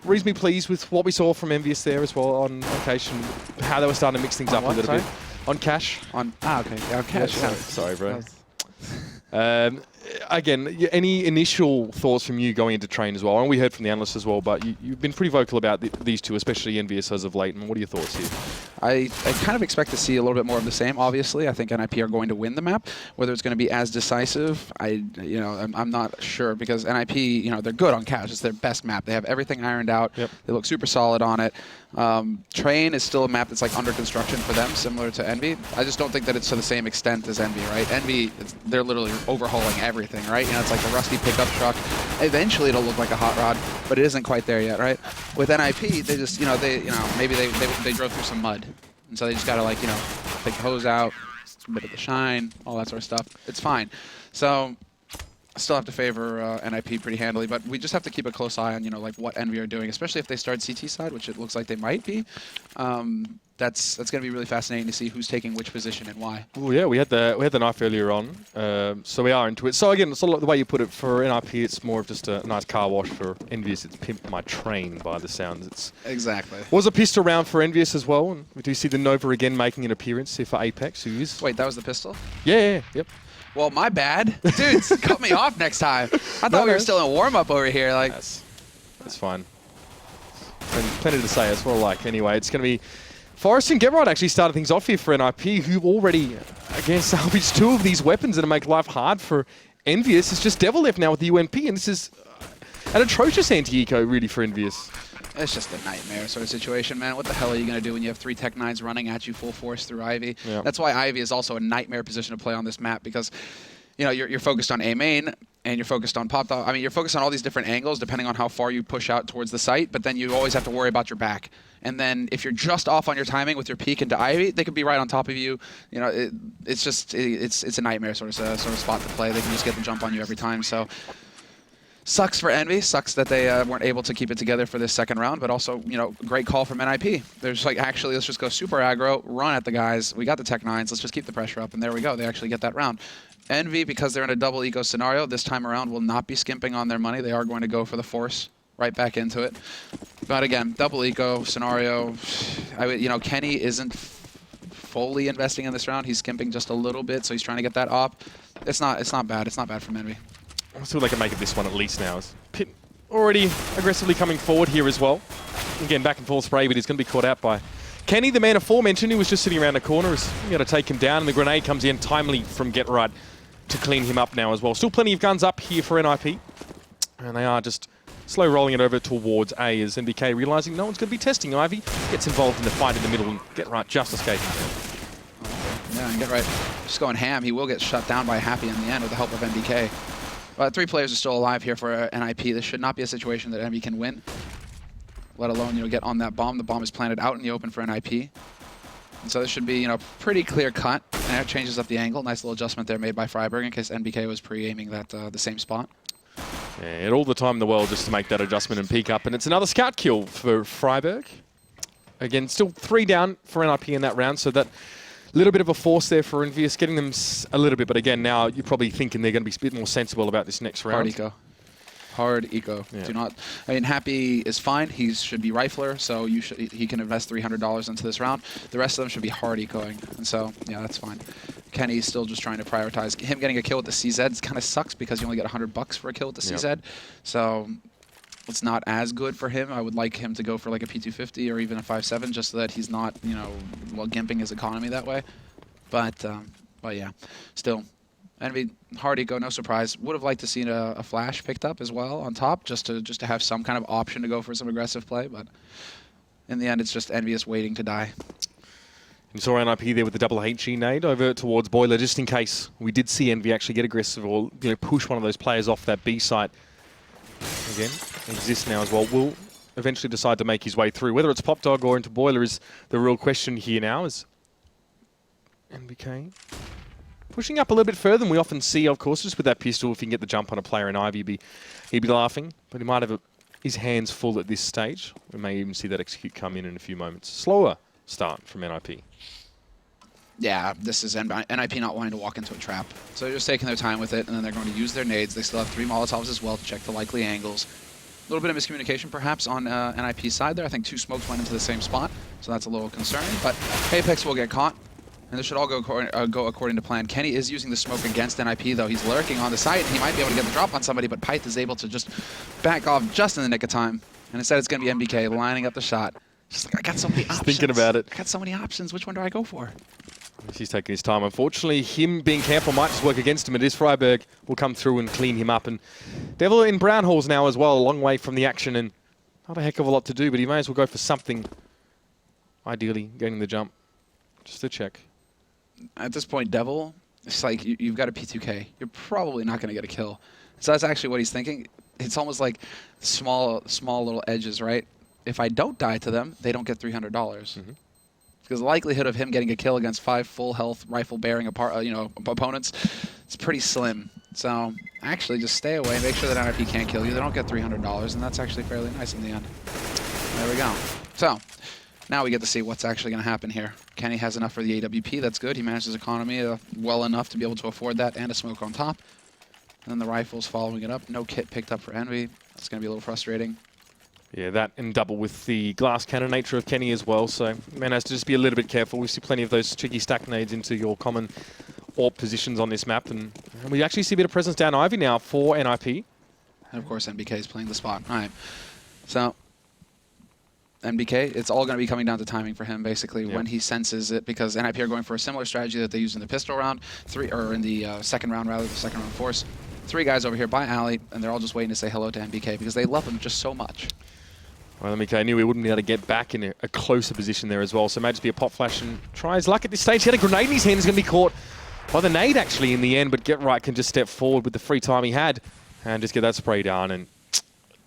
reasonably pleased with what we saw from EnVyUs there as well on occasion, how they were starting to mix things up a little bit. On Cash. Okay. Yeah, on Cash, yeah. Sorry, bro. Again, any initial thoughts from you going into train as well? And we heard from the analysts as well, but you've been pretty vocal about these two, especially EnVyUs as of late. And what are your thoughts here? I kind of expect to see a little bit more of the same. Obviously, I think NiP are going to win the map. Whether it's going to be as decisive, I'm not sure, because NiP, they're good on Cash. It's their best map. They have everything ironed out. Yep. They look super solid on it. Train is still a map that's like under construction for them, similar to Envy. I just don't think that it's to the same extent as Envy, right? Envy, they're literally overhauling everything, right? It's like the rusty pickup truck. Eventually, it'll look like a hot rod, but it isn't quite there yet, right? With NiP, they just, maybe they drove through some mud, and so they just gotta take the hose out, a bit of the shine, all that sort of stuff. It's fine. So I still have to favor NiP pretty handily, but we just have to keep a close eye on like what Envy are doing, especially if they start CT side, which it looks like they might be. That's going to be really fascinating to see who's taking which position and why. Oh yeah, we had the knife earlier on, so we are into it. So again, it's the way you put it. For NiP, it's more of just a nice car wash. For EnVyUs, it's pimp my train by the sounds. It's exactly. Was a pistol round for EnVyUs as well, and we do see the Nova again making an appearance here for Apex, who is. Wait, that was the pistol? Yeah, yep. Well, my bad. Dude, cut me off next time. I thought we were still in warm-up over here. Like, that's fine. Plenty to say. That's what I like. Anyway, it's going to be Forrest and Getride actually started things off here for NiP, who already, again, salvaged 2 of these weapons and make life hard for EnVyUs. It's just Devil left now with the UMP, and this is an atrocious anti-eco, really, for EnVyUs. It's just a nightmare sort of situation, man. What the hell are you going to do when you have 3 Tech 9s running at you full force through Ivy? Yep. That's why Ivy is also a nightmare position to play on this map, because you're focused on A main, and you're focused on pop top. I mean, you're focused on all these different angles depending on how far you push out towards the site, but then you always have to worry about your back. And then if you're just off on your timing with your peek into Ivy, they could be right on top of you. It's a nightmare sort of spot to play. They can just get the jump on you every time. So sucks for Envy. Sucks that they weren't able to keep it together for this second round, but also, great call from NiP. They're just like, actually, let's just go super aggro, run at the guys. We got the Tech 9s. Let's just keep the pressure up. And there we go. They actually get that round. Envy, because they're in a double eco scenario, this time around will not be skimping on their money. They are going to go for the force right back into it. But again, double eco scenario. Kenny isn't fully investing in this round. He's skimping just a little bit, so he's trying to get that op. It's not bad. It's not bad from Envy. I feel they can make it this one at least now. Pit already aggressively coming forward here as well. Again, back and forth spray, but he's going to be caught out by Kenny, the man aforementioned, who was just sitting around the corner. Is going to take him down, and the grenade comes in timely from Getride to clean him up now as well. Still plenty of guns up here for NiP, and they are just slow rolling it over towards A as NBK, realizing no one's going to be testing Ivy, gets involved in the fight in the middle, and Getride just escaping. Yeah, and Getride just going ham. He will get shut down by Happy in the end with the help of NBK. But 3 players are still alive here for NiP. This should not be a situation that Envy can win, let alone get on that bomb. The bomb is planted out in the open for NiP. And so this should be pretty clear cut. And it changes up the angle. Nice little adjustment there made by Freiburg in case NBK was pre-aiming that the same spot. Yeah, all the time in the world just to make that adjustment and peek up. And it's another scout kill for Freiburg. Again, still 3 down for NiP in that round, so that little bit of a force there for EnVyUs, getting them a little bit. But again, now you're probably thinking they're going to be a bit more sensible about this next round. Hard eco. Hard eco. Yeah. Do not. I mean, Happy is fine. He should be rifler, so he can invest $300 into this round. The rest of them should be hard ecoing, and so yeah, that's fine. Kenny's still just trying to prioritize. Him getting a kill with the CZ kind of sucks because you only get $100 for a kill with the CZ. Yep. So it's not as good for him. I would like him to go for like a P250 or even a 5.7 just so that he's not, gimping his economy that way. But yeah, still. Envy, hard eco, no surprise. Would have liked to see a flash picked up as well on top, just to have some kind of option to go for some aggressive play. But in the end, it's just EnVyUs waiting to die. You saw NiP there with the double HE nade over towards Boiler, just in case we did see Envy actually get aggressive or push one of those players off that B site. Again, exists now as well. Will eventually decide to make his way through. Whether it's Pop Dog or into Boiler is the real question here now. Is NBK pushing up a little bit further than we often see, of course, just with that pistol. If he can get the jump on a player in Ivy, he'd be laughing. But he might have his hands full at this stage. We may even see that execute come in a few moments. Slower start from NiP. Yeah, this is NiP not wanting to walk into a trap. So they're just taking their time with it, and then they're going to use their nades. They still have 3 Molotovs as well to check the likely angles. little bit of miscommunication perhaps on NiP's side there. I think 2 smokes went into the same spot, so that's a little concerning. But Apex will get caught, and this should all go according to plan. Kenny is using the smoke against NiP, though. He's lurking on the site. He might be able to get the drop on somebody, but Pyth is able to just back off just in the nick of time. And instead, it's going to be MBK lining up the shot. Just like, I got so many options. Thinking about it. I got so many options. Which one do I go for? He's taking his time. Unfortunately, him being careful might just work against him. It is Freiberg will come through and clean him up. And Devil in brown halls now as well, a long way from the action and not a heck of a lot to do, but he may as well go for something. Ideally, getting the jump. Just to check. At this point, Devil, it's like you've got a P2K. You're probably not going to get a kill. So that's actually what he's thinking. It's almost like small little edges, right? If I don't die to them, they don't get $300. Mm-hmm. Because the likelihood of him getting a kill against 5 full health rifle-bearing opponents, it's pretty slim. So actually, just stay away. Make sure that NiP can't kill you. They don't get $300, and that's actually fairly nice in the end. There we go. So now we get to see what's actually going to happen here. Kenny has enough for the AWP. That's good. He managed his economy well enough to be able to afford that and a smoke on top. And then the rifle's following it up. No kit picked up for Envy. That's going to be a little frustrating. Yeah, that in double with the glass cannon nature of Kenny as well. So man has to just be a little bit careful. We see plenty of those tricky stack nades into your common AWP positions on this map. And we actually see a bit of presence down Ivy now for NiP. And of course, NBK is playing the spot. All right. So NBK, it's all going to be coming down to timing for him, basically, when he senses it, because NiP are going for a similar strategy that they used in the pistol round, in the second round, rather, the second round force. 3 guys over here by Alley, and they're all just waiting to say hello to NBK because they love him just so much. Well, NBK knew he wouldn't be able to get back in a closer position there as well, so it may just be a pop flash and try his luck at this stage. He had a grenade in his hand, he's going to be caught by the nade actually in the end, but Get Right can just step forward with the free time he had and just get that spray down. And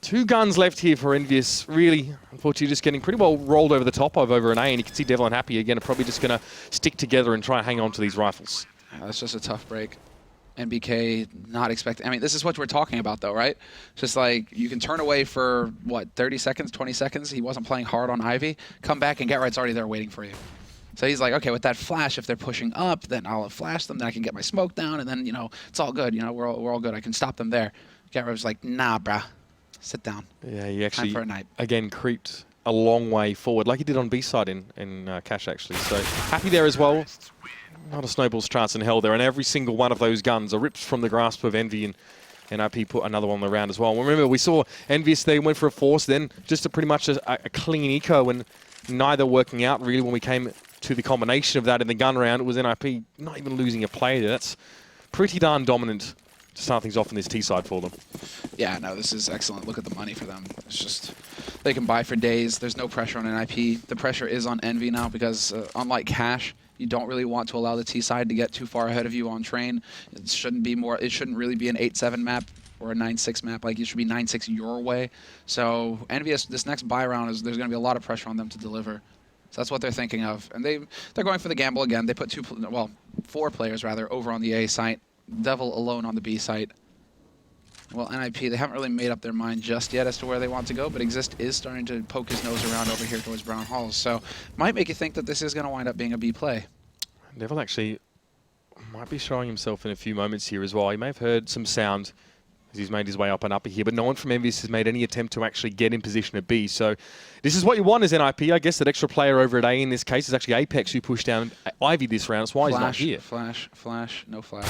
2 guns left here for EnVyUs. Really, unfortunately, just getting pretty well rolled over the top of over an A, and you can see Devil and Happy again are probably just going to stick together and try and hang on to these rifles. That's just a tough break. NBK not expecting. I mean, this is what we're talking about, though, right? Just like you can turn away for, what, 30 seconds, 20 seconds? He wasn't playing hard on Ivy. Come back and Get Right's already there waiting for you. So he's like, okay, with that flash, if they're pushing up, then I'll flash them, then I can get my smoke down, and then, you know, it's all good. You know, we're all good. I can stop them there. Get Right was like, nah, bruh. Sit down. Yeah, he actually, time for a night. Again, creeped a long way forward, like he did on B-side in Cash, actually. So Happy there as well. Not a snowball's chance in hell there, and every single one of those guns are ripped from the grasp of Envy, and NiP put another one on the round as well. Remember, we saw EnVyUs, they went for a force, then just pretty much a clean eco, and neither working out really when we came to the combination of that in the gun round. It was NiP not even losing a play there. That's pretty darn dominant to start things off on this T side for them. Yeah, no, this is excellent. Look at the money for them. It's just, they can buy for days. There's no pressure on NiP. The pressure is on Envy now because unlike Cash, you don't really want to allow the T side to get too far ahead of you on train. It shouldn't be more. It shouldn't really be an 8-7 map or a 9-6 map. Like, it should be 9-6 your way. So EnVyUs, this next buy round is there's going to be a lot of pressure on them to deliver. So that's what they're thinking of, and they're going for the gamble again. They put 4 players rather over on the A site. Devil alone on the B site. Well, NiP, they haven't really made up their mind just yet as to where they want to go, but Exist is starting to poke his nose around over here towards Brown Halls. So might make you think that this is going to wind up being a B play. Devil actually might be showing himself in a few moments here as well. He may have heard some sound as he's made his way up and up here, but no one from EnVyUs has made any attempt to actually get in position at B. So this is what you want as NiP. I guess that extra player over at A in this case is actually Apex, who pushed down Ivy this round. That's why he's not here. Flash, no flash.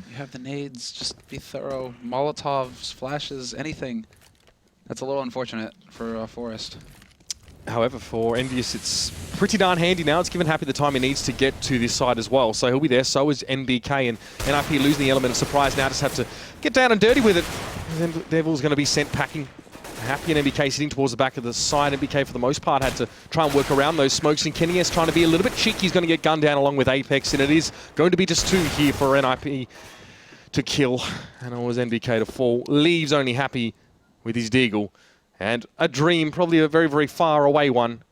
You have the nades, just be thorough. Molotovs, flashes, anything. That's a little unfortunate for Forest. However, for EnVyUs, it's pretty darn handy now. It's given Happy the time he needs to get to this side as well. So he'll be there. So is NBK, and NiP losing the element of surprise now. Just have to get down and dirty with it. And then Devil's going to be sent packing. Happy and NBK sitting towards the back of the side. NBK, for the most part, had to try and work around those smokes. And Kenny is trying to be a little bit cheeky. He's going to get gunned down along with Apex. And it is going to be just 2 here for NiP to kill. And it was NBK to fall. Leaves only Happy with his deagle. And a dream, probably a very, very far away one.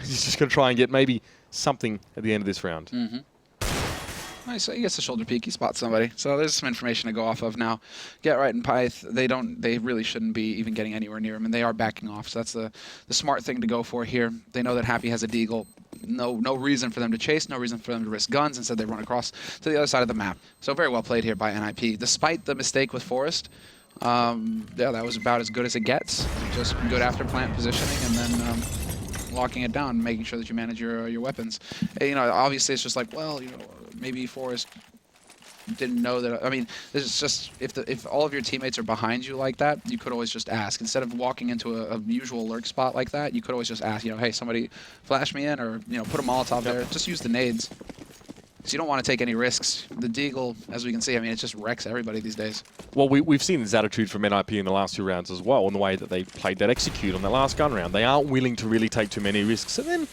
He's just going to try and get maybe something at the end of this round. Mm-hmm. Nice, so he gets the shoulder peek, he spots somebody. So there's some information to go off of now. Get Right and Pyth, they really shouldn't be even getting anywhere near him, and they are backing off. So that's the smart thing to go for here. They know that Happy has a deagle. No reason for them to chase, no reason for them to risk guns. Instead, they run across to the other side of the map. So very well played here by NiP. Despite the mistake with Forest, Yeah, that was about as good as it gets. Just good after plant positioning and then locking it down, making sure that you manage your weapons. And, you know, obviously it's just like, well, you know, maybe Forrest didn't know that. I mean, this is just if all of your teammates are behind you like that, you could always just ask instead of walking into a usual lurk spot like that. You could always just ask, you know, hey, somebody flash me in, or you know, put a Molotov there. Just use the nades. So you don't want to take any risks. The Deagle, as we can see, I mean, it just wrecks everybody these days. Well, we've seen this attitude from NiP in the last 2 rounds as well, in the way that they played that execute on the last gun round. They aren't willing to really take too many risks. And then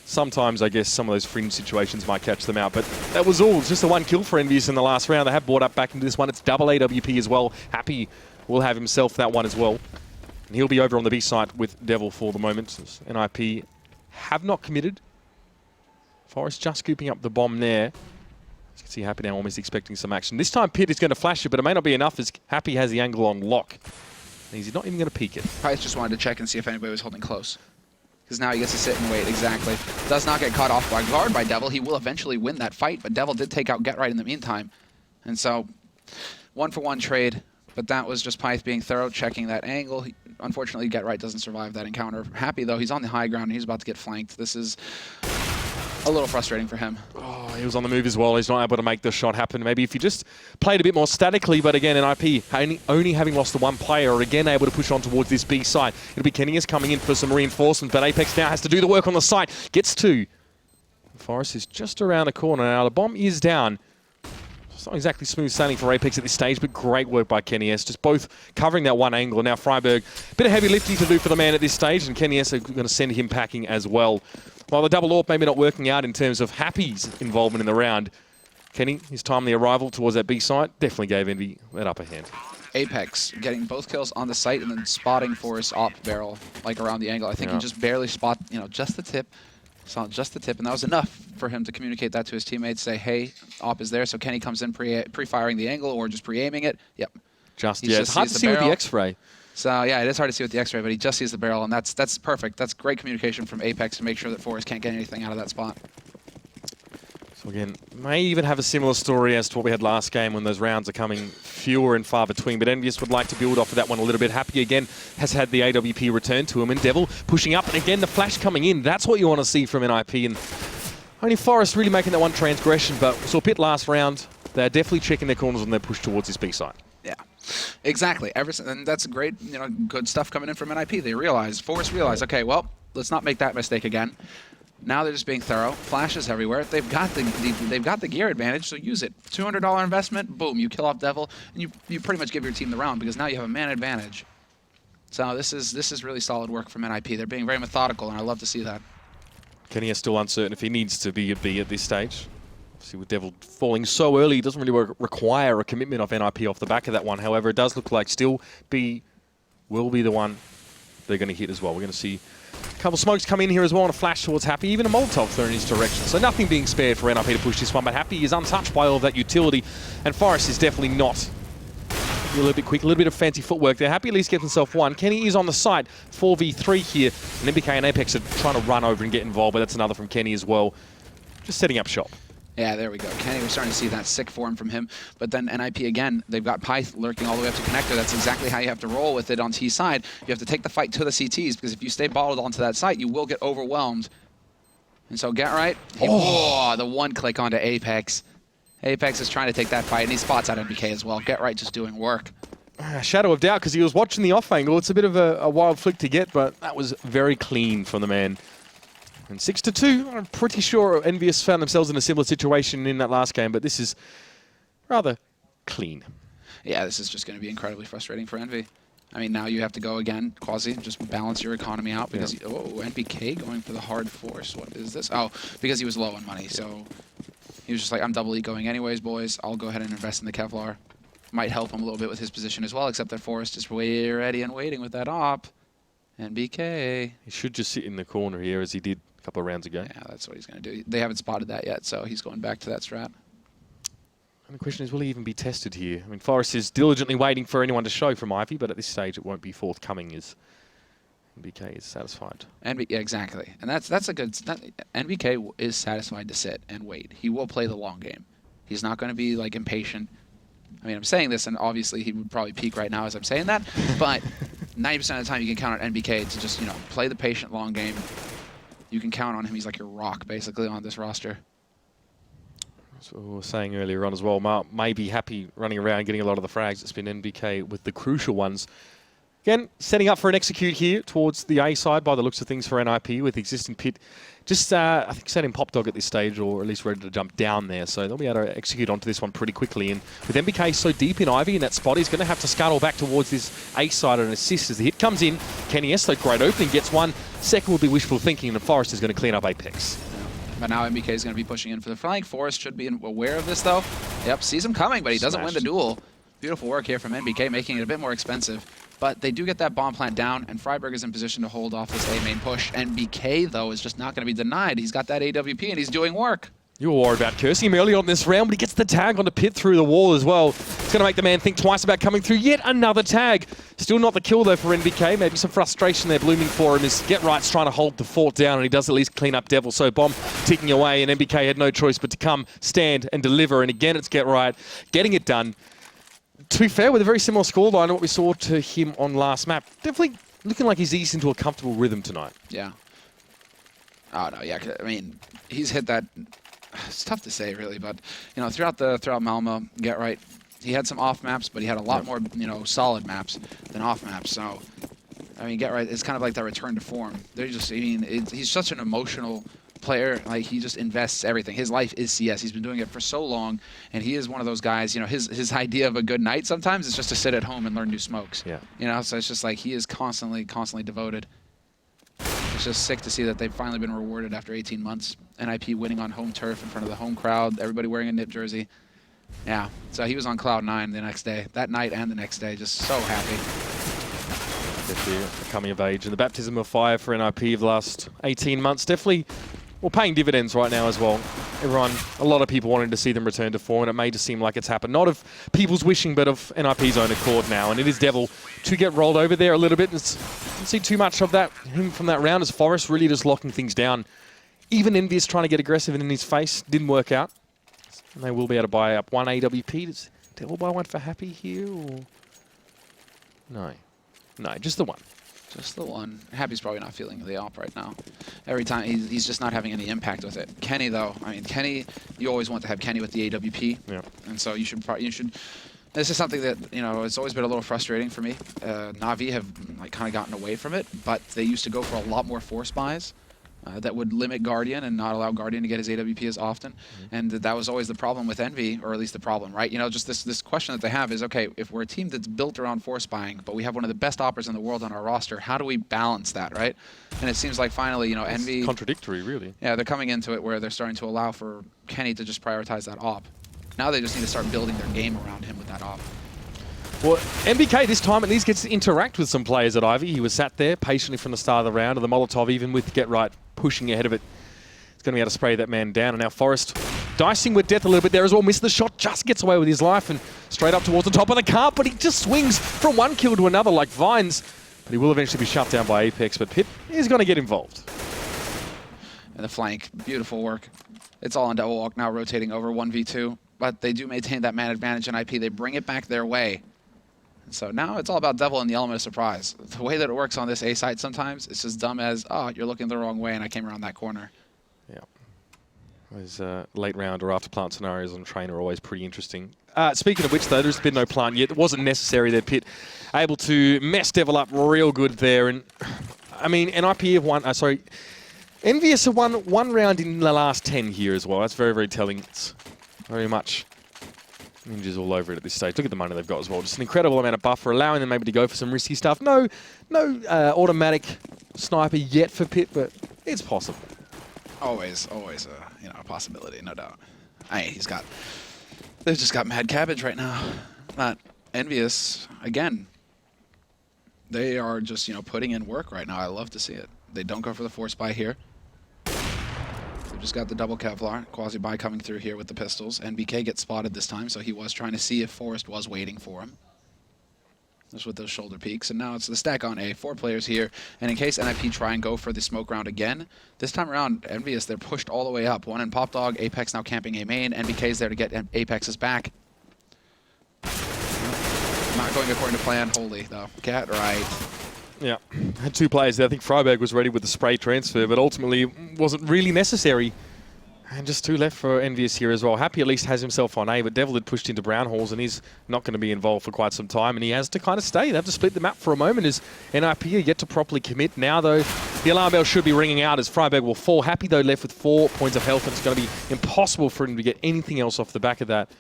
sometimes, I guess, some of those fringe situations might catch them out. But that was all. It's just the 1 kill for EnVyUs in the last round. They have brought up back into this one. It's double AWP as well. Happy will have himself that one as well. And he'll be over on the B site with Devil for the moment. NiP have not committed. Forrest just scooping up the bomb there. As you can see, Happy now almost expecting some action. This time Pit is going to flash it, but it may not be enough as Happy has the angle on lock. And he's not even going to peek it. Price just wanted to check and see if anybody was holding close. Because now he gets to sit and wait, exactly. Does not get caught off by guard by Devil. He will eventually win that fight, but Devil did take out Get Right in the meantime. And so, 1-for-1 trade, but that was just Pyth being thorough, checking that angle. Unfortunately, Get Right doesn't survive that encounter. Happy, though, he's on the high ground and he's about to get flanked. This is a little frustrating for him. Oh, he was on the move as well. He's not able to make the shot happen. Maybe if he just played a bit more statically, but again, NiP only having lost the 1 player are again able to push on towards this B side. It'll be Kenny coming in for some reinforcements, but Apex now has to do the work on the site. Gets 2. Forrest is just around the corner now. The bomb is down. It's not exactly smooth sailing for Apex at this stage, but great work by Kenny S. Just both covering that 1 angle. Now Freiburg, bit of heavy lifting to do for the man at this stage, and Kenny S are going to send him packing as well. While the double AWP maybe not working out in terms of Happy's involvement in the round, Kenny, his timely arrival towards that B site definitely gave Envy that upper hand. Apex getting both kills on the site and then spotting Forrest AWP barrel, like around the angle. I think he just barely spot, you know, just the tip. Saw just the tip, and that was enough for him to communicate that to his teammates, say, hey, AWP is there. So Kenny comes in pre-firing the angle or just pre-aiming it. Yep. It's hard to see with the X-ray. So yeah, it is hard to see with the X-ray, but he just sees the barrel, and that's perfect. That's great communication from Apex to make sure that Forrest can't get anything out of that spot. So again, may even have a similar story as to what we had last game when those rounds are coming fewer and far between, but EnVyUs would like to build off of that one a little bit. Happy again has had the AWP return to him, and Devil pushing up, and again the flash coming in. That's what you want to see from NiP, and only Forrest really making that one transgression, but we saw Pit last round. They're definitely checking their corners on their push towards this B side. Yeah, exactly. And that's great, you know, good stuff coming in from NiP. Forrest realized, okay, well, let's not make that mistake again. Now they're just being thorough. Flashes everywhere. They've got the gear advantage, so use it. $200 investment, boom, you kill off Devil, and you pretty much give your team the round because now you have a man advantage. So this is really solid work from NiP. They're being very methodical, and I love to see that. Kenny is still uncertain if he needs to be a B at this stage. See, with Devil falling so early, it doesn't really require a commitment of NiP off the back of that one. However, it does look like still B will be the one they're going to hit as well. We're going to see a couple smokes come in here as well on a flash towards Happy, even a Molotov thrown in his direction. So nothing being spared for NiP to push this one, but Happy is untouched by all of that utility, and Forrest is definitely not. A little bit quick, a little bit of fancy footwork there. Happy at least gets himself 1. Kenny is on the site, 4v3 here, and NBK and Apex are trying to run over and get involved, but that's another from Kenny as well. Just setting up shop. Yeah, there we go. Kenny, we're starting to see that sick form from him. But then NiP again, they've got Pyth lurking all the way up to connector. That's exactly how you have to roll with it on T side. You have to take the fight to the CTs, because if you stay bottled onto that site, you will get overwhelmed. And so Get Right, the 1 click onto Apex. Apex is trying to take that fight, and he spots out NBK as well. Get Right just doing work. Shadow of doubt, because he was watching the off angle. It's a bit of a wild flick to get, but that was very clean from the man. And 6-2, I'm pretty sure EnVyUs found themselves in a similar situation in that last game, but this is rather clean. Yeah, this is just going to be incredibly frustrating for Envy. I mean, now you have to go again, Quasi, just balance your economy out because, NBK going for the hard force. What is this? Oh, because he was low on money, so he was just like, I'm double going anyways, boys. I'll go ahead and invest in the Kevlar. Might help him a little bit with his position as well, except that Forrest is way ready and waiting with that op. NBK. He should just sit in the corner here as he did a couple of rounds ago. Yeah, that's what he's going to do. They haven't spotted that yet, so he's going back to that strat. And the question is, will he even be tested here? I mean, Forrest is diligently waiting for anyone to show from Ivy, but at this stage it won't be forthcoming as NBK is satisfied. Yeah, exactly. And that's a good... NBK is satisfied to sit and wait. He will play the long game. He's not going to be like impatient. I mean, I'm saying this, and obviously he would probably peak right now as I'm saying that, but 90% of the time you can count on NBK to just, play the patient long game. You can count on him. He's like your rock, basically, on this roster. That's what we were saying earlier on as well. Mark may be happy running around getting a lot of the frags. It's been NBK with the crucial ones. Again, setting up for an execute here towards the A side by the looks of things for NiP with existing pit. Just, I think, setting Pop Dog at this stage, or at least ready to jump down there. So they'll be able to execute onto this one pretty quickly. And with NBK so deep in Ivy in that spot, he's going to have to scuttle back towards this A side and assist as the hit comes in. Kenny Esto, great opening, gets one. Second will be wishful thinking, and Forrest is going to clean up Apex. But now NBK is going to be pushing in for the flank. Forrest should be aware of this, though. Yep, sees him coming, but he doesn't win the duel. Beautiful work here from NBK, making it a bit more expensive. But they do get that bomb plant down, and Freiburg is in position to hold off this A main push. NBK, though, is just not going to be denied. He's got that AWP, and he's doing work. You were worried about cursing him early on this round, but he gets the tag on the pit through the wall as well. It's going to make the man think twice about coming through. Yet another tag. Still not the kill, though, for NBK. Maybe some frustration there blooming for him as Get Right's trying to hold the fort down, and he does at least clean up Devil. So bomb ticking away, and NBK had no choice but to come, stand, and deliver. And again, it's Get Right getting it done. To be fair, with a very similar scoreline to what we saw to him on last map. Definitely looking like he's eased into a comfortable rhythm tonight. Yeah. Oh, no, yeah. I mean, he's hit that. It's tough to say, really, but, throughout Malmo, Get Right, he had some off maps, but he had a lot more, solid maps than off maps. So, I mean, Get Right is kind of like that return to form. They're just, he's such an emotional player. Like, he just invests everything. His life is CS. He's been doing it for so long, and he is one of those guys, his idea of a good night sometimes is just to sit at home and learn new smokes. Yeah. So it's just like he is constantly devoted. It's just sick to see that they've finally been rewarded after 18 months. NiP winning on home turf in front of the home crowd, everybody wearing a NiP jersey. Yeah, so he was on cloud 9 the next day, that night and the next day, just so happy. The coming of age and the baptism of fire for NiP of the last 18 months. Definitely, paying dividends right now as well. A lot of people wanting to see them return to form, and it may just seem like it's happened. Not of people's wishing, but of NiP's own accord now. And it is Devil to get rolled over there a little bit. Didn't see too much of him from that round as Forrest really just locking things down. Even EnVyUs trying to get aggressive in his face. Didn't work out. And they will be able to buy up one AWP. Does Devil buy one for Happy here? Or? No, just the one. Just the one. Happy's probably not feeling the op right now. Every time, he's just not having any impact with it. Kenny, though, Kenny, you always want to have Kenny with the AWP. Yeah. And so you should. This is something that, it's always been a little frustrating for me. Na'Vi have kind of gotten away from it, but they used to go for a lot more force buys. That would limit Guardian and not allow Guardian to get his AWP as often. And that was always the problem with Envy, or at least the problem, right? Just this question that they have is, okay, if we're a team that's built around force buying, but we have one of the best operators in the world on our roster, how do we balance that, right? And it seems like finally, Envy... It's contradictory, really. Yeah, they're coming into it where they're starting to allow for Kenny to just prioritize that op. Now they just need to start building their game around him with that op. Well, NBK this time at least gets to interact with some players at Ivy. He was sat there patiently from the start of the round, and the Molotov, even with Get Right pushing ahead of it, it's going to be able to spray that man down. And now Forrest dicing with death a little bit there as well. Misses the shot, just gets away with his life and straight up towards the top of the cart, but he just swings from one kill to another like vines. But he will eventually be shut down by Apex, but Pip is going to get involved. And the flank, beautiful work. It's all on double walk now, rotating over 1v2, but they do maintain that man advantage in IP. They bring it back their way. So now it's all about Devil and the element of surprise. The way that it works on this A site sometimes, it's as dumb as, oh, you're looking the wrong way and I came around that corner. Yeah. Those late round or after plant scenarios on train are always pretty interesting. Speaking of which, though, there's been no plant yet. It wasn't necessary there, Pit. Able to mess Devil up real good there. And NiP have won, EnVyUs have won one round in the last 10 here as well. That's very, very telling. It's very much ninjas all over it at this stage. Look at the money they've got as well. Just an incredible amount of buffer, allowing them maybe to go for some risky stuff. No automatic sniper yet for Pit, but it's possible. Always a possibility, no doubt. They've just got mad cabbage right now. Not EnVyUs, again, they are just, putting in work right now. I love to see it. They don't go for the force buy here. They've just got the double Kevlar. Quasi-buy coming through here with the pistols. NBK gets spotted this time, so he was trying to see if Forrest was waiting for him. Just with those shoulder peaks. And now it's the stack on A. 4 players here. And in case NiP try and go for the smoke round again, this time around, EnVyUs, they're pushed all the way up. One in Pop Dog. Apex now camping A main. NBK's there to get Apex's back. going according to plan. Holy, though. Get right. Yeah, had 2 players there. I think Freiberg was ready with the spray transfer, but ultimately it wasn't really necessary. And just 2 left for EnVyUs here as well. Happy at least has himself on A, but Devil had pushed into brown halls and he's not going to be involved for quite some time, and he has to kind of stay. They have to split the map for a moment as NiP are yet to properly commit. Now, though, the alarm bell should be ringing out as Freiberg will fall. Happy, though, left with 4 points of health, and it's going to be impossible for him to get anything else off the back of that.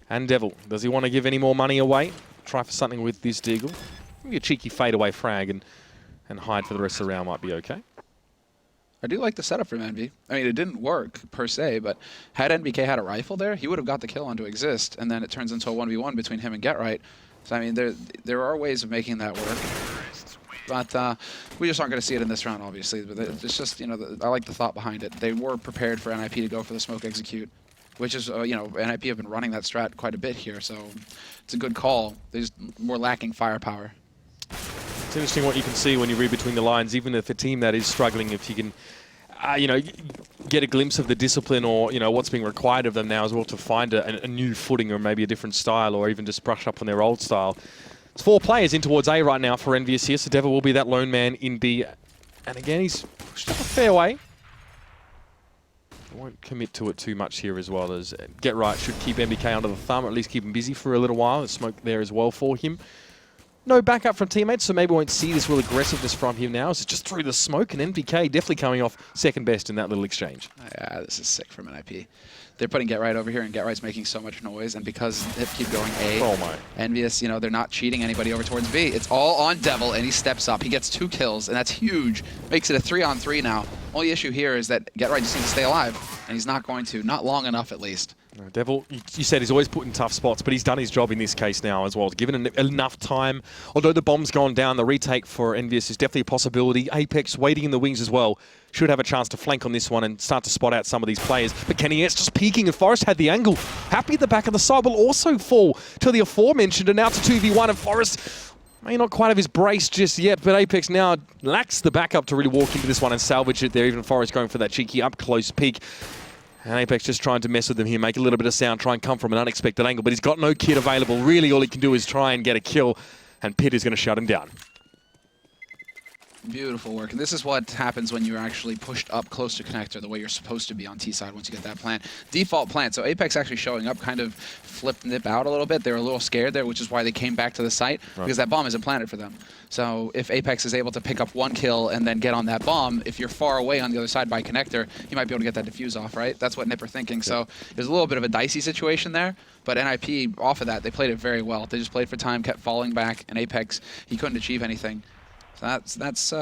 And Devil, does he want to give any more money away? Try for something with this Deagle. Maybe a cheeky fadeaway frag and hide for the rest of the round might be okay. I do like the setup from Envy. I mean, it didn't work per se, but had NBK had a rifle there, he would have got the kill onto Exist, and then it turns into a 1v1 between him and Get Right. So, I mean, there are ways of making that work. But we just aren't going to see it in this round, obviously. But it's just, you know, I like the thought behind it. They were prepared for NiP to go for the smoke execute, which is, you know, NiP have been running that strat quite a bit here, so it's a good call. They're just more lacking firepower. It's interesting what you can see when you read between the lines, even if a team that is struggling, if you can, you know, get a glimpse of the discipline or, you know, what's being required of them now as well to find a new footing or maybe a different style or even just brush up on their old style. It's 4 players in towards A right now for EnVyUs here, so Devil will be that lone man in B. And again, he's pushed up a fair way. I won't commit to it too much here as well, as Get Right should keep NBK under the thumb, or at least keep him busy for a little while. There's smoke there as well for him. No backup from teammates, so maybe we won't see this real aggressiveness from him now. So just through the smoke, and NBK definitely coming off second best in that little exchange. Yeah, this is sick from NiP. They're putting Get Right over here, and Get Right's making so much noise, and because NiP keep going A, EnVyUs, you know, they're not cheating anybody over towards B. It's all on Devil, and he steps up. He gets 2 kills, and that's huge. Makes it a 3-on-3 now. Only issue here is that Get Right just needs to stay alive, and he's not going to. Not long enough, at least. No, Devil, you said he's always put in tough spots, but he's done his job in this case now as well. Given enough time, although the bomb's gone down, the retake for EnVyUs is definitely a possibility. Apex waiting in the wings as well. Should have a chance to flank on this one and start to spot out some of these players. But KennyS just peeking, and Forest had the angle. Happy at the back of the side will also fall to the aforementioned, and now to 2v1, and Forest may not quite have his brace just yet, but Apex now lacks the backup to really walk into this one and salvage it there. Even Forest going for that cheeky up-close peek. And Apex just trying to mess with them here, make a little bit of sound, try and come from an unexpected angle, but he's got no kit available. Really, all he can do is try and get a kill, and Pit is going to shut him down. Beautiful work. And this is what happens when you're actually pushed up close to connector, the way you're supposed to be on T side once you get that plant. Default plant. So Apex actually showing up kind of flipped NiP out a little bit. They were a little scared there, which is why they came back to the site, because that bomb isn't planted for them. So if Apex is able to pick up 1 kill and then get on that bomb, if you're far away on the other side by connector, you might be able to get that defuse off, right? That's what NiP are thinking. Yeah. So there's a little bit of a dicey situation there, but NiP, off of that, they played it very well. They just played for time, kept falling back, and Apex, he couldn't achieve anything. So that's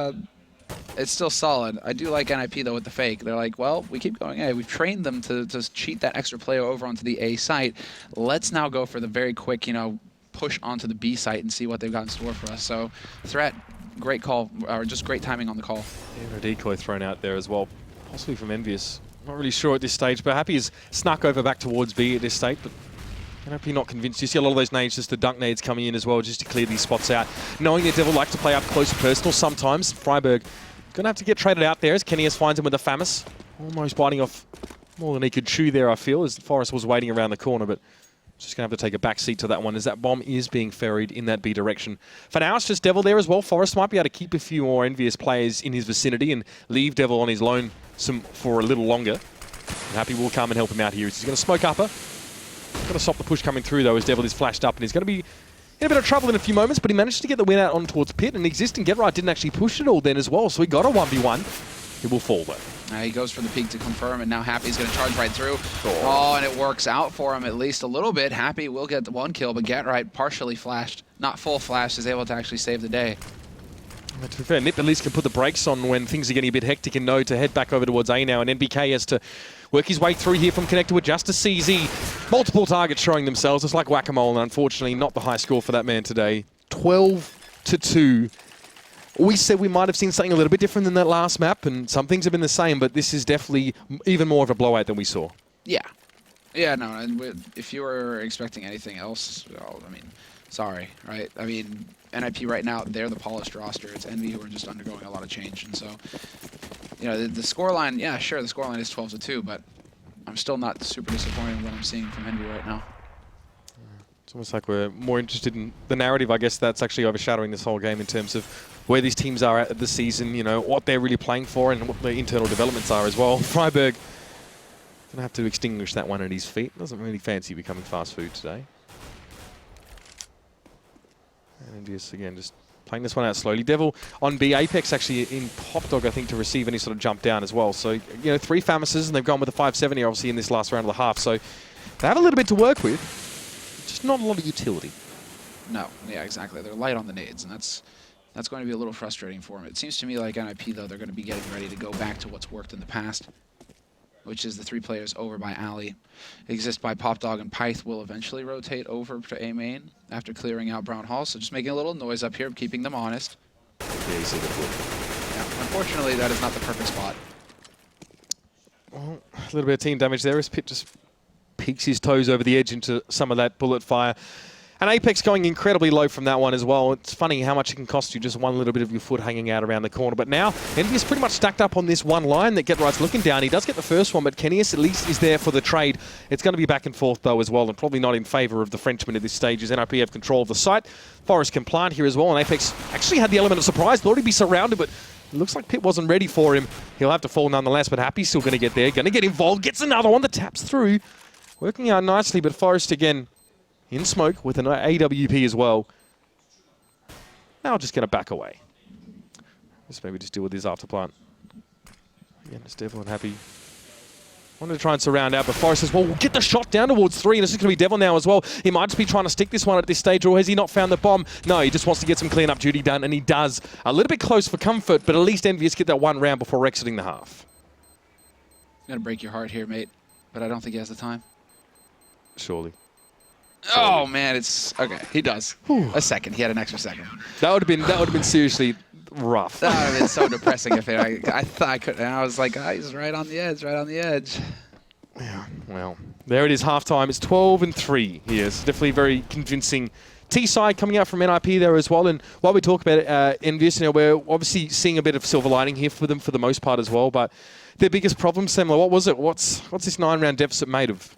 it's still solid. I do like NiP, though, with the fake. They're like, well, we keep going A. We've trained them to cheat that extra player over onto the A site. Let's now go for the very quick, you know, push onto the B site and see what they've got in store for us. So, threat, great call, or just great timing on the call. Yeah, a decoy thrown out there as well, possibly from EnVyUs. Not really sure at this stage, but Happy has snuck over back towards B at this stage, but NiP not convinced. You see a lot of those nades, just the dunk nades coming in as well, just to clear these spots out. Knowing the Devil likes to play up close and personal sometimes, Freiberg going to have to get traded out there as KennyS finds him with a FAMAS. Almost biting off more than he could chew there, I feel, as Forest was waiting around the corner, but just going to have to take a back seat to that one as that bomb is being ferried in that B direction. For now, it's just Devil there as well. Forest might be able to keep a few more EnVyUs players in his vicinity and leave Devil on his loan for a little longer. And Happy will come and help him out here. He's going to smoke upper. Got to stop the push coming through, though, as Devil is flashed up, and he's going to be in a bit of trouble in a few moments, but he managed to get the win out on towards Pit, and existing Get Right didn't actually push it all then as well, so he got a 1v1. He will fall, though. He goes for the peek to confirm, and now Happy's going to charge right through. Oh, and it works out for him at least a little bit. Happy will get the 1 kill, but Get Right partially flashed, not full flash, is able to actually save the day. To be fair, NiP at least can put the brakes on when things are getting a bit hectic and know to head back over towards A now, and NBK has to work his way through here from connector with just a CZ. Multiple targets showing themselves. It's like whack-a-mole, and unfortunately not the high score for that man today. 12-2. We said we might have seen something a little bit different than that last map, and some things have been the same, but this is definitely even more of a blowout than we saw. Yeah. Yeah, no, and if you were expecting anything else, well, I mean, sorry, right? I mean, NiP right now, they're the polished roster. It's Envy who are just undergoing a lot of change, and so, you know, the scoreline, yeah, sure, the scoreline is 12-2, but I'm still not super disappointed in what I'm seeing from Envy right now. It's almost like we're more interested in the narrative, I guess, that's actually overshadowing this whole game in terms of where these teams are at the season, you know, what they're really playing for and what the internal developments are as well. Freiburg gonna have to extinguish that one at his feet. Doesn't really fancy becoming fast food today. And EnVyUs again just playing this one out slowly. Devil on B. Apex actually in Pop Dog, I think, to receive any sort of jump down as well. So, you know, 3 Famases, and they've gone with a 570 obviously in this last round of the half. So they have a little bit to work with, just not a lot of utility. No, yeah, exactly. They're light on the nades, and that's going to be a little frustrating for them. It seems to me like NiP, though, they're going to be getting ready to go back to what's worked in the past, which is the 3 players over by alley. Exist by Pop Dog, and Pyth will eventually rotate over to A main after clearing out Brown Hall. So just making a little noise up here, keeping them honest. Yeah, you see the foot. Yeah, unfortunately, that is not the perfect spot. Well, a little bit of team damage there as Pit just peeks his toes over the edge into some of that bullet fire. And Apex going incredibly low from that one as well. It's funny how much it can cost you just one little bit of your foot hanging out around the corner. But now, EnVyUs pretty much stacked up on this one line that GetRight's looking down. He does get the first one, but Kenius at least is there for the trade. It's going to be back and forth, though, as well, and probably not in favour of the Frenchman at this stage, as NiP have control of the site. Forest can plant here as well, and Apex actually had the element of surprise. Thought he'd be surrounded, but it looks like Pit wasn't ready for him. He'll have to fall nonetheless, but Happy's still going to get there. Going to get involved, gets another one that taps through. Working out nicely, but Forest again in smoke with an AWP as well. Now just going to back away. Just maybe just deal with his after plant. Again, it's Devil and Happy. Wanted to try and surround out, but Forest says, well, we'll get the shot down towards 3, and it's just going to be Devil now as well. He might just be trying to stick this one at this stage, or has he not found the bomb? No, he just wants to get some clean-up duty done, and he does. A little bit close for comfort, but at least EnVyUs get that one round before exiting the half. I'm going to break your heart here, mate, but I don't think he has the time. Surely. Oh man, it's okay. He does. Whew. A second. He had an extra second. That would have been seriously rough. That would have been so depressing if I thought I could. And I was like, oh, he's right on the edge, right on the edge. Yeah. Well, there it is. Halftime. It's 12-3 here. It's definitely very convincing. T-side coming out from NiP there as well. And while we talk about EnVyUs, you know, we're obviously seeing a bit of silver lining here for them for the most part as well. But their biggest problem, Semmler, what was it? What's this 9-round deficit made of?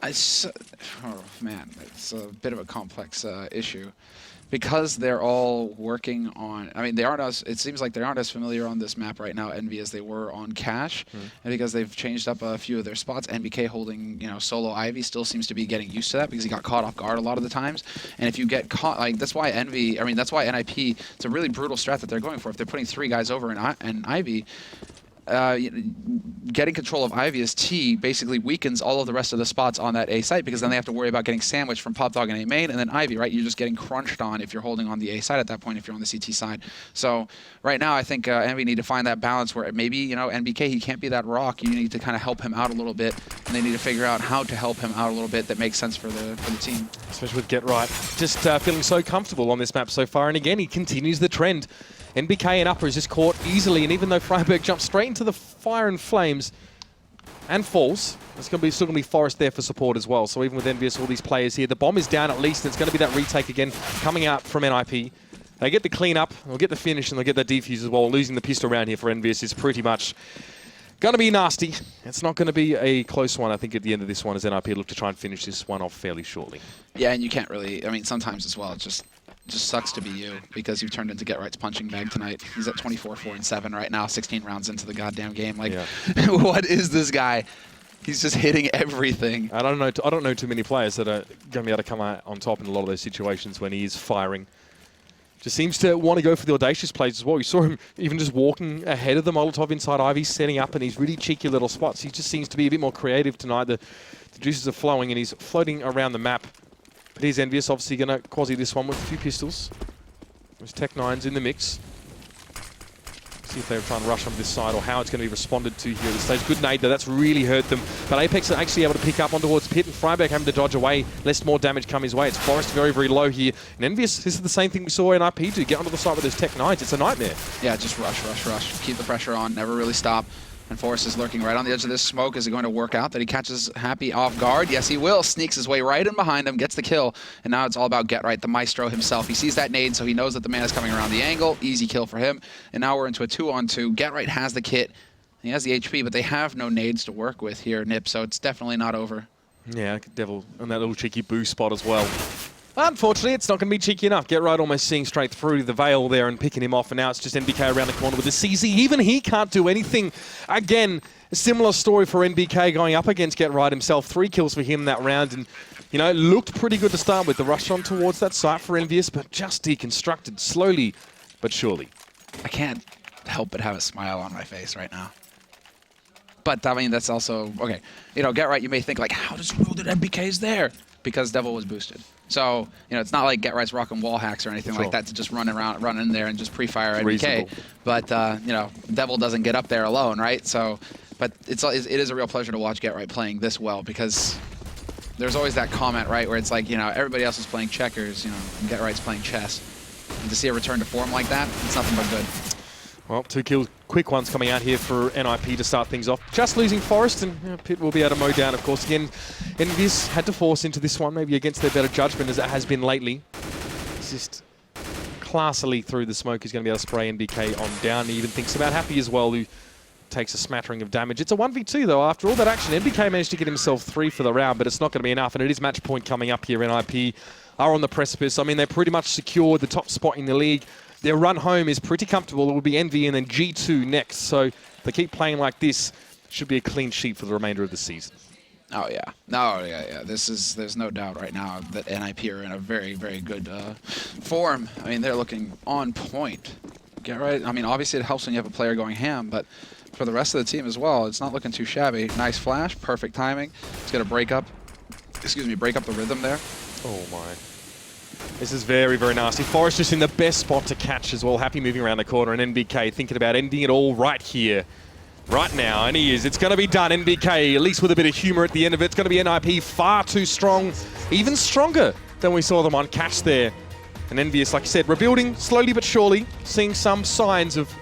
Oh man, it's a bit of a complex issue because they're all working on. I mean, they aren't as. It seems like they aren't as familiar on this map right now, Envy, as they were on Cash, and because they've changed up a few of their spots. NBK holding, you know, solo Ivy still seems to be getting used to that because he got caught off guard a lot of the times. And if you get caught, like that's why that's why NiP. It's a really brutal strat that they're going for. If they're putting 3 guys over in Ivy. Getting control of Ivy as T basically weakens all of the rest of the spots on that A site because then they have to worry about getting sandwiched from Pop Dog and A main and then Ivy, right? You're just getting crunched on if you're holding on the A side at that point if you're on the CT side. So right now I think Envy need to find that balance where maybe, you know, NBK, he can't be that rock. You need to kind of help him out a little bit and they need to figure out how to help him out a little bit that makes sense for the team. Especially with GetRight. Just feeling so comfortable on this map so far, and again he continues the trend. NBK and Upper is just caught easily, and even though Freiburg jumps straight into the fire and flames and falls, there's still going to be Forest there for support as well. So even with EnVyUs, all these players here, the bomb is down at least, and it's going to be that retake again coming out from NiP. They get the clean up, they'll get the finish, and they'll get that defuse as well. Losing the pistol round here for EnVyUs is pretty much going to be nasty. It's not going to be a close one, I think, at the end of this one, as NiP look to try and finish this one off fairly shortly. Yeah, and you can't really, I mean, sometimes as well, it just sucks to be you because you've turned into GetRight's punching bag tonight. He's at 24-4-7 right now, 16 rounds into the goddamn game. Like, yeah. What is this guy? He's just hitting everything. I don't know too many players that are going to be able to come out on top in a lot of those situations when he is firing. Just seems to want to go for the audacious plays as well. You saw him even just walking ahead of the Molotov inside Ivy, setting up in these really cheeky little spots. He just seems to be a bit more creative tonight. The juices are flowing and he's floating around the map. But here's EnVyUs obviously going to quasi this one with a few pistols. There's Tech-9s in the mix. See if they're trying to rush on this side or how it's going to be responded to here at this stage. Good nade though, that's really hurt them. But Apex are actually able to pick up on towards Pit, and Freiburg having to dodge away, lest more damage come his way. It's Forest very, very low here. And EnVyUs, this is the same thing we saw in NiP do. Get onto the side with those Tech-9s. It's a nightmare. Yeah, just rush. Keep the pressure on, never really stop. And Forrest is lurking right on the edge of this smoke. Is it going to work out that he catches Happy off guard? Yes, he will. Sneaks his way right in behind him, gets the kill. And now it's all about GetRight, the maestro himself. He sees that nade, so he knows that the man is coming around the angle. Easy kill for him. And now we're into a 2-on-2. GetRight has the kit. He has the HP, but they have no nades to work with here, NiP, so it's definitely not over. Yeah, Devil on that little cheeky boost spot as well. Unfortunately, it's not going to be cheeky enough. Get right almost seeing straight through the veil there and picking him off, and now it's just NBK around the corner with the CZ. Even he can't do anything. Again, a similar story for NBK going up against Get Right himself. 3 kills for him that round, and you know, it looked pretty good to start with. The rush on towards that site for EnVyUs, but just deconstructed slowly but surely. I can't help but have a smile on my face right now. But, I mean, that's also, okay, you know, Get Right, you may think, like, how does he know that NBK's there? Because Devil was boosted. So, you know, it's not like Get Right's rocking wall hacks or anything like that to just run in there and just pre-fire NBK. Reasonable. But, you know, Devil doesn't get up there alone, right? So, but it is a real pleasure to watch Get Right playing this well, because there's always that comment, right, where it's like, you know, everybody else is playing checkers, you know, and Get Right's playing chess. And to see a return to form like that, it's nothing but good. Well, 2 kills, quick ones coming out here for NiP to start things off. Just losing Forest, and you know, Pit will be able to mow down, of course. Again, EnVyUs had to force into this one, maybe against their better judgment, as it has been lately. It's just classily through the smoke. He's going to be able to spray NBK on down. He even thinks about Happy as well, who takes a smattering of damage. It's a 1v2, though. After all that action, NBK managed to get himself 3 for the round, but it's not going to be enough, and it is match point coming up here. NiP are on the precipice. I mean, they're pretty much secured the top spot in the league. Their run home is pretty comfortable. It will be Envy and then G2 next. So if they keep playing like this, it should be a clean sheet for the remainder of the season. Oh, yeah. No, yeah. There's no doubt right now that NiP are in a very, very good form. I mean, they're looking on point. Get Right. I mean, obviously it helps when you have a player going ham, but for the rest of the team as well, it's not looking too shabby. Nice flash, perfect timing. It's going to break up the rhythm there. Oh, my. This is very, very nasty. Forest just in the best spot to catch as well. Happy moving around the corner, and NBK thinking about ending it all right here, right now, and he is. It's going to be done. NBK, at least with a bit of humor at the end of it. It's going to be NiP, far too strong, even stronger than we saw them on catch there. And EnVyUs, like I said, rebuilding slowly but surely, seeing some signs of